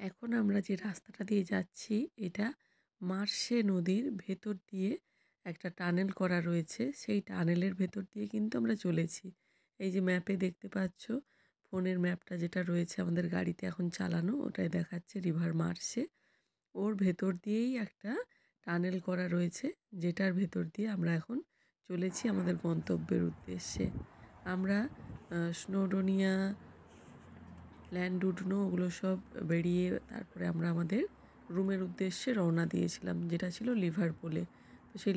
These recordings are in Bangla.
এখন আমরা যে রাস্তাটা দিয়ে যাচ্ছি এটা মার্শে নদীর ভেতর দিয়ে একটা টানেল করা রয়েছে। সেই টানেলের ভেতর দিয়ে কিন্তু আমরা চলেছি। এই যে ম্যাপে দেখতে পাচ্ছ, ফোনের ম্যাপটা যেটা রয়েছে আমাদের গাড়িতে এখন চালানো, ওটায় দেখাচ্ছে রিভার মার্শে। ওর ভেতর দিয়েই একটা টানেল করা রয়েছে, যেটার ভেতর দিয়ে আমরা এখন চলেছি আমাদের গন্তব্যের উদ্দেশ্যে। আমরা স্নোডোনিয়া, ল্যান্ডুডনো ওগুলো সব বেরিয়ে তারপরে আমরা আমাদের রুমের উদ্দেশ্যে রওনা দিয়েছিলাম, যেটা ছিল লিভারপুলে। তো সেই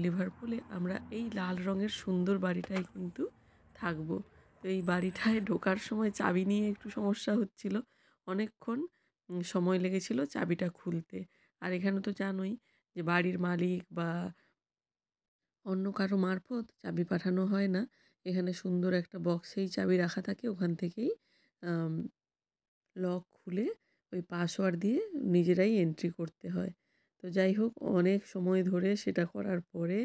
লিভারপুলে আমরা এই লাল রঙের সুন্দর বাড়িটায় কিন্তু থাকবো। তো এই বাড়িটায় ঢোকার সময় চাবি নিয়ে একটু সমস্যা হচ্ছিল, অনেকক্ষণ সময় লেগেছিল চাবিটা খুলতে। আর এখানে তো জানোই যে বাড়ির মালিক বা অন্য কারো মারফত চাবি পাঠানো হয় না। এখানে সুন্দর একটা বক্সেই চাবি রাখা থাকে, ওখান থেকেই লক খুলে ওই পাসওয়ার্ড দিয়ে নিজেরাই এন্ট্রি করতে হয়। তো যাই হোক, অনেক সময় ধরে সেটা করার পরে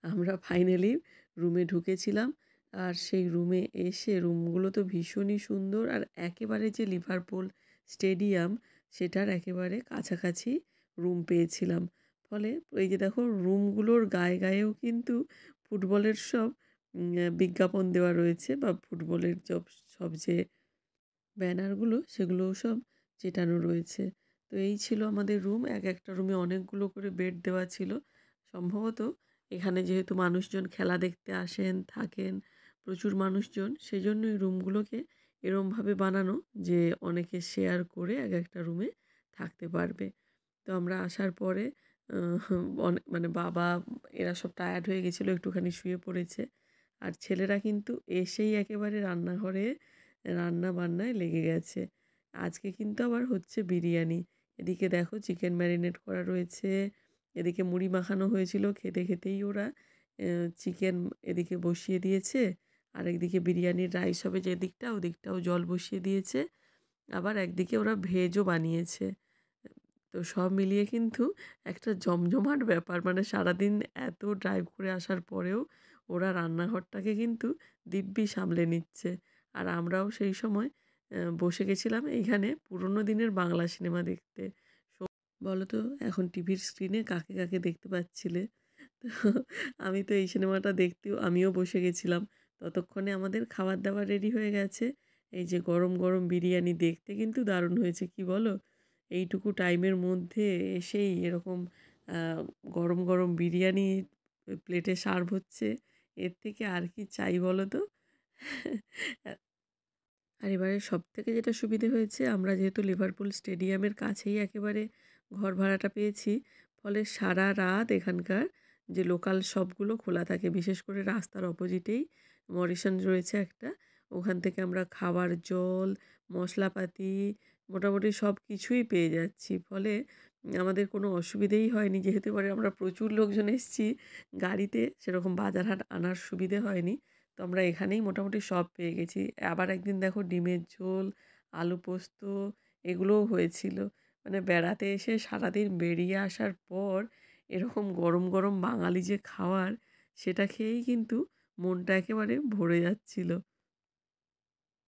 আমরা ফাইনালি রুমে ঢুকেছিলাম। আর সেই রুমে এসে, রুমগুলো তো ভীষণই সুন্দর, আর একেবারে যে লিভারপুল স্টেডিয়াম সেটার একেবারে কাছাকাছি রুম পেয়েছিলাম। ফলে এই যে দেখো, রুমগুলোর গায়ে গায়েও কিন্তু ফুটবলের সব বিজ্ঞাপন দেওয়া রয়েছে, বা ফুটবলের সব যে ব্যানারগুলো সেগুলোও সব চেটানো রয়েছে। তো এই ছিল আমাদের রুম। একটা রুমে অনেকগুলো করে বেড দেওয়া ছিল। সম্ভবত এখানে যেহেতু মানুষজন খেলা দেখতে আসেন, থাকেন প্রচুর মানুষজন, সেজন্য এই রুমগুলোকে এরমভাবে বানানো যে অনেকে শেয়ার করে একটা রুমে থাকতে পারবে। তো আমরা আসার পরে মানে বাবা এরা সব টায়ার্ড হয়ে গেছিলো, একটুখানি শুয়ে পড়েছে। আর ছেলেরা কিন্তু এসেই একেবারে রান্নাঘরে রান্না বান্নায় লেগে গেছে। আজকে কিন্তু আবার হচ্ছে বিরিয়ানি। এদিকে দেখো চিকেন ম্যারিনেট করা রয়েছে, এদিকে মুড়ি মাখানো হয়েছিল, খেতে খেতেই ওরা চিকেন এদিকে বসিয়ে দিয়েছে, আর একদিকে বিরিয়ানির রাইস হবে যে দিকটা, ওদিকটাও জল বসিয়ে দিয়েছে। আবার একদিকে ওরা ভেজও বানিয়েছে। তো সব মিলিয়ে কিন্তু একটা জমজমাট ব্যাপার। মানে সারাদিন এত ড্রাইভ করে আসার পরেও ওরা রান্নাঘরটাকে কিন্তু দিব্যি সামলে নিচ্ছে। আর আমরাও সেই সময় বসে গেছিলাম এইখানে পুরোনো দিনের বাংলা সিনেমা দেখতে। সো বলো তো, এখন টিভির স্ক্রিনে কাকে কাকে দেখতে পাচ্ছিলে? তো আমি তো এই সিনেমাটা দেখতেও আমিও বসে গেছিলাম। ততক্ষণে আমাদের খাবার দাবার রেডি হয়ে গেছে। এই যে গরম গরম বিরিয়ানি, দেখতে কিন্তু দারুণ হয়েছে, কি বলো? এইটুকু টাইমের মধ্যে এসেই এরকম গরম গরম বিরিয়ানি প্লেটে সার্ভ হচ্ছে, এর থেকে আর কি চাই বলো তো? আর এবারে সবথেকে যেটা সুবিধে হয়েছে, আমরা যেহেতু লিভারপুল স্টেডিয়ামের কাছেই একেবারে ঘর ভাড়াটা পেয়েছি, ফলে সারা রাত এখানকার যে লোকাল শপগুলো খোলা থাকে। বিশেষ করে রাস্তার অপোজিটেই মরিসন রয়েছে একটা, ওখান থেকে আমরা খাবার, জল, মশলাপাতি মোটামুটি সব কিছুই পেয়ে যাচ্ছি। ফলে আমাদের কোনো অসুবিধেই হয়নি। যেহেতু এবারে আমরা প্রচুর লোকজন এসেছি, গাড়িতে সেরকম বাজার হাট আনার সুবিধে হয়নি। তো আমরা এখানেই মোটামুটি সব পেয়ে গেছি। আবার একদিন দেখো ডিমের ঝোল, আলু পোস্ত এগুলোও হয়েছিল। মানে বেড়াতে এসে সারাদিন বেরিয়ে আসার পর এরকম গরম গরম বাঙালি যে খাওয়ার, সেটা খেয়েই কিন্তু মনটা একেবারে ভরে যাচ্ছিল।